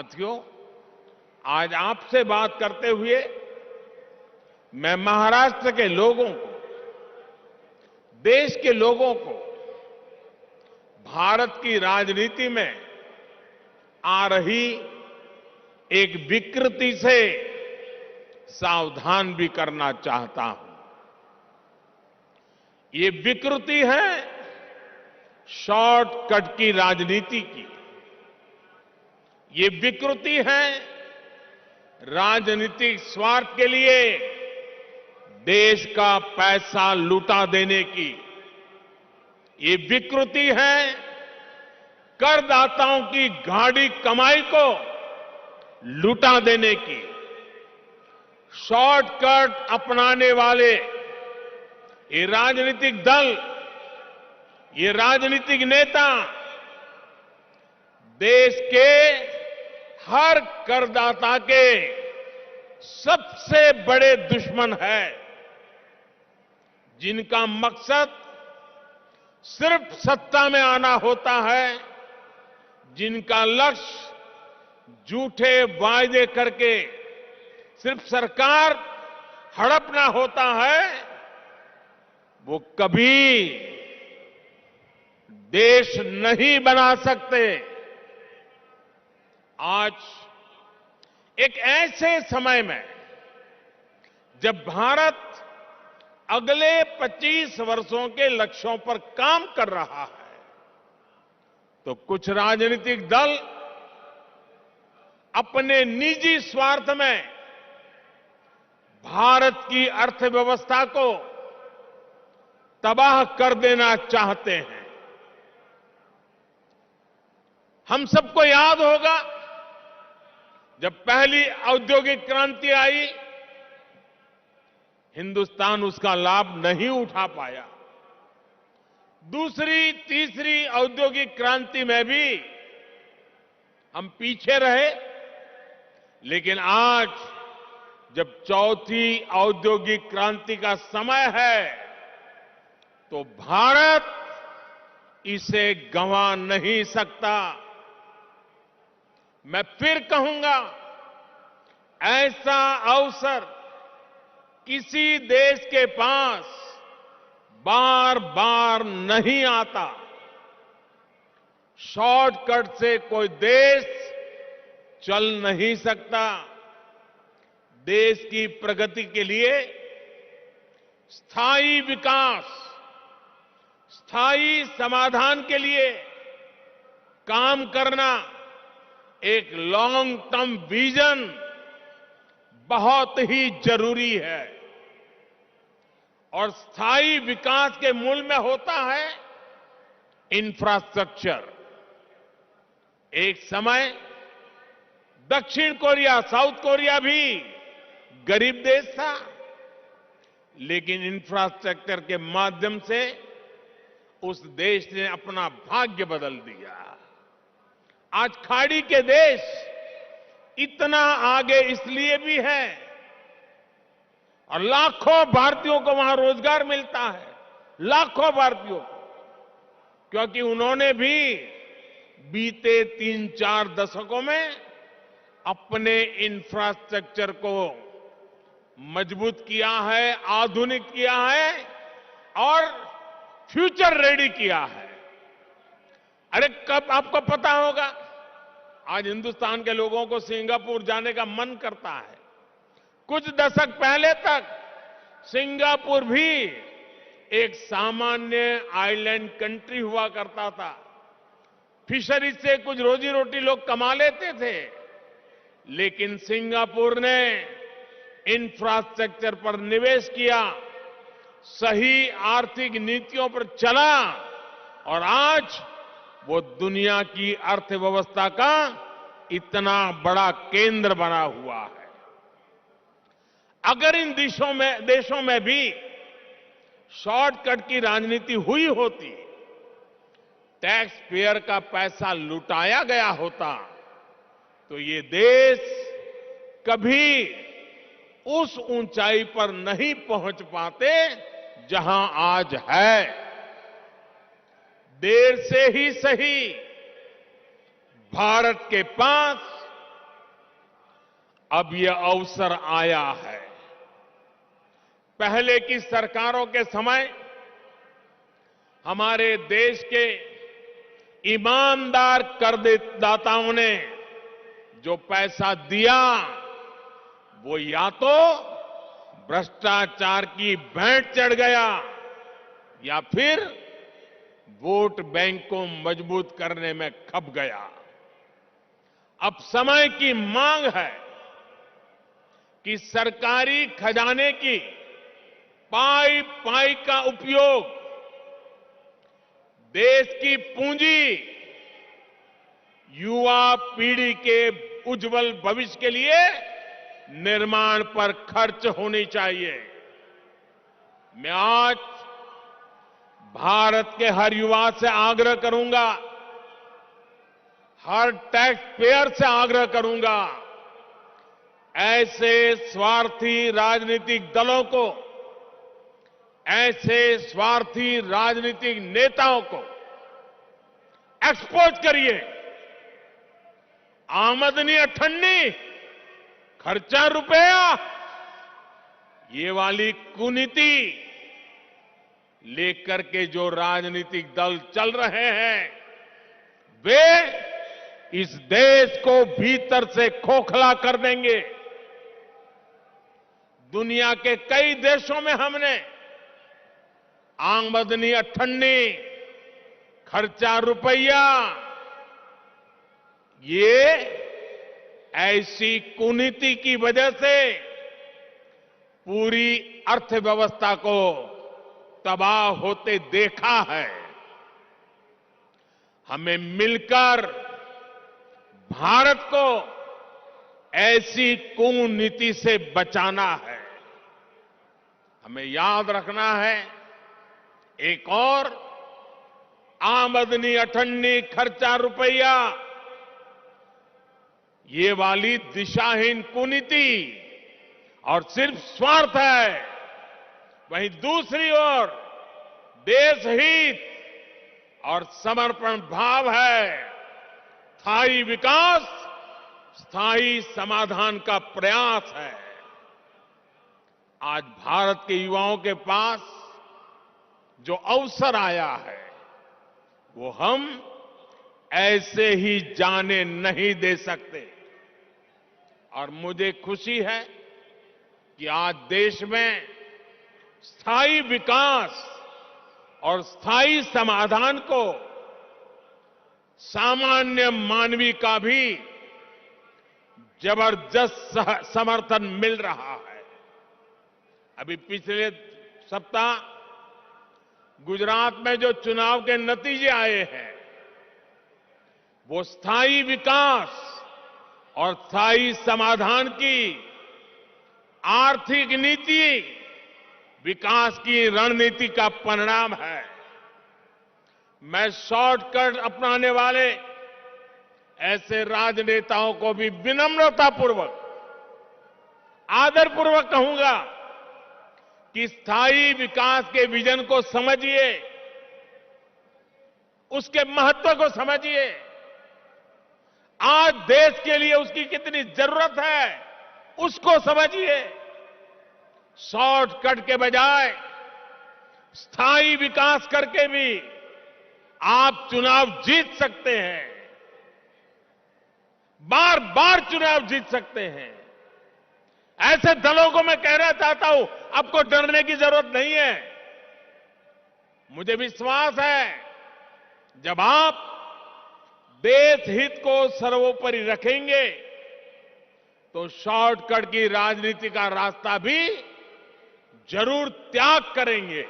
साथियों, आज आपसे बात करते हुए मैं महाराष्ट्र के लोगों को, देश के लोगों को भारत की राजनीति में आ रही एक विकृति से सावधान भी करना चाहता हूं। ये विकृति है शॉर्टकट की राजनीति की। ये विकृति है राजनीतिक स्वार्थ के लिए देश का पैसा लुटा देने की। ये विकृति है करदाताओं की गाढ़ी कमाई को लुटा देने की। शॉर्टकट अपनाने वाले ये राजनीतिक दल, ये राजनीतिक नेता देश के हर करदाता के सबसे बड़े दुश्मन है, जिनका मकसद सिर्फ सत्ता में आना होता है, जिनका लक्ष्य झूठे वायदे करके सिर्फ सरकार हड़पना होता है, वो कभी देश नहीं बना सकते। आज एक ऐसे समय में जब भारत अगले 25 वर्षों के लक्ष्यों पर काम कर रहा है, तो कुछ राजनीतिक दल अपने निजी स्वार्थ में भारत की अर्थव्यवस्था को तबाह कर देना चाहते हैं। हम सबको याद होगा, जब पहली औद्योगिक क्रांति आई, हिंदुस्तान उसका लाभ नहीं उठा पाया। दूसरी, तीसरी औद्योगिक क्रांति में भी हम पीछे रहे, लेकिन आज जब चौथी औद्योगिक क्रांति का समय है, तो भारत इसे गंवा नहीं सकता। मैं फिर कहूंगा, ऐसा अवसर किसी देश के पास बार बार नहीं आता। शॉर्टकट से कोई देश चल नहीं सकता। देश की प्रगति के लिए स्थायी विकास, स्थायी समाधान के लिए काम करना, एक लॉन्ग टर्म विजन बहुत ही जरूरी है। और स्थायी विकास के मूल में होता है इंफ्रास्ट्रक्चर। एक समय दक्षिण कोरिया, साउथ कोरिया भी गरीब देश था, लेकिन इंफ्रास्ट्रक्चर के माध्यम से उस देश ने अपना भाग्य बदल दिया। आज खाड़ी के देश इतना आगे इसलिए भी है, और लाखों भारतीयों को वहां रोजगार मिलता है, लाखों भारतीयों को, क्योंकि उन्होंने भी बीते 3-4 दशकों में अपने इंफ्रास्ट्रक्चर को मजबूत किया है, आधुनिक किया है और फ्यूचर रेडी किया है। अरे कब आपको पता होगा, आज हिंदुस्तान के लोगों को सिंगापुर जाने का मन करता है। कुछ दशक पहले तक सिंगापुर भी एक सामान्य आइलैंड कंट्री हुआ करता था। फिशरीज से कुछ रोजी रोटी लोग कमा लेते थे, लेकिन सिंगापुर ने इंफ्रास्ट्रक्चर पर निवेश किया, सही आर्थिक नीतियों पर चला, और आज वो दुनिया की अर्थव्यवस्था का इतना बड़ा केंद्र बना हुआ है। अगर इन देशों में भी शॉर्टकट की राजनीति हुई होती, टैक्स पेयर का पैसा लुटाया गया होता, तो ये देश कभी उस ऊंचाई पर नहीं पहुंच पाते जहां आज है। देर से ही सही, भारत के पास अब यह अवसर आया है। पहले की सरकारों के समय हमारे देश के ईमानदार करदाताओं ने जो पैसा दिया वो या तो भ्रष्टाचार की भेंट चढ़ गया या फिर वोट बैंक को मजबूत करने में खप गया। अब समय की मांग है कि सरकारी खजाने की पाई पाई का उपयोग देश की पूंजी युवा पीढ़ी के उज्जवल भविष्य के लिए निर्माण पर खर्च होनी चाहिए। मैं आज भारत के हर युवा से आग्रह करूंगा, हर टैक्स पेयर से आग्रह करूंगा, ऐसे स्वार्थी राजनीतिक दलों को, ऐसे स्वार्थी राजनीतिक नेताओं को एक्सपोज करिए। आमदनी अठन्नी, खर्चा रुपया, ये वाली कुनीति लेकर के जो राजनीतिक दल चल रहे हैं वे इस देश को भीतर से खोखला कर देंगे। दुनिया के कई देशों में हमने आमदनी अठन्नी, खर्चा रुपया, ये ऐसी कुनीति की वजह से पूरी अर्थव्यवस्था को तबाह होते देखा है। हमें मिलकर भारत को ऐसी कुनीति से बचाना है। हमें याद रखना है, एक और आमदनी अठन्नी, खर्चा रुपया, ये वाली दिशाहीन कुनीति और सिर्फ स्वार्थ है। वहीं दूसरी ओर देश हित और समर्पण भाव है। स्थायी विकास, स्थायी समाधान का प्रयास है। आज भारत के युवाओं के पास जो अवसर आया है वो हम ऐसे ही जाने नहीं दे सकते। और मुझे खुशी है कि आज देश में स्थायी विकास और स्थायी समाधान को सामान्य मानवी का भी जबरदस्त समर्थन मिल रहा है। अभी पिछले सप्ताह गुजरात में जो चुनाव के नतीजे आए हैं वो स्थायी विकास और स्थायी समाधान की आर्थिक नीति, विकास की रणनीति का परिणाम है। मैं शॉर्टकट अपनाने वाले ऐसे राजनेताओं को भी विनम्रतापूर्वक, आदरपूर्वक कहूंगा कि स्थायी विकास के विजन को समझिए, उसके महत्व को समझिए। आज देश के लिए उसकी कितनी जरूरत है उसको समझिए। शॉर्टकट के बजाय स्थायी विकास करके भी आप चुनाव जीत सकते हैं, बार बार चुनाव जीत सकते हैं। ऐसे दलों को मैं कहना चाहता हूं, आपको डरने की जरूरत नहीं है। मुझे विश्वास है जब आप देश हित को सर्वोपरि रखेंगे तो शॉर्टकट की राजनीति का रास्ता भी जरूर त्याग करेंगे।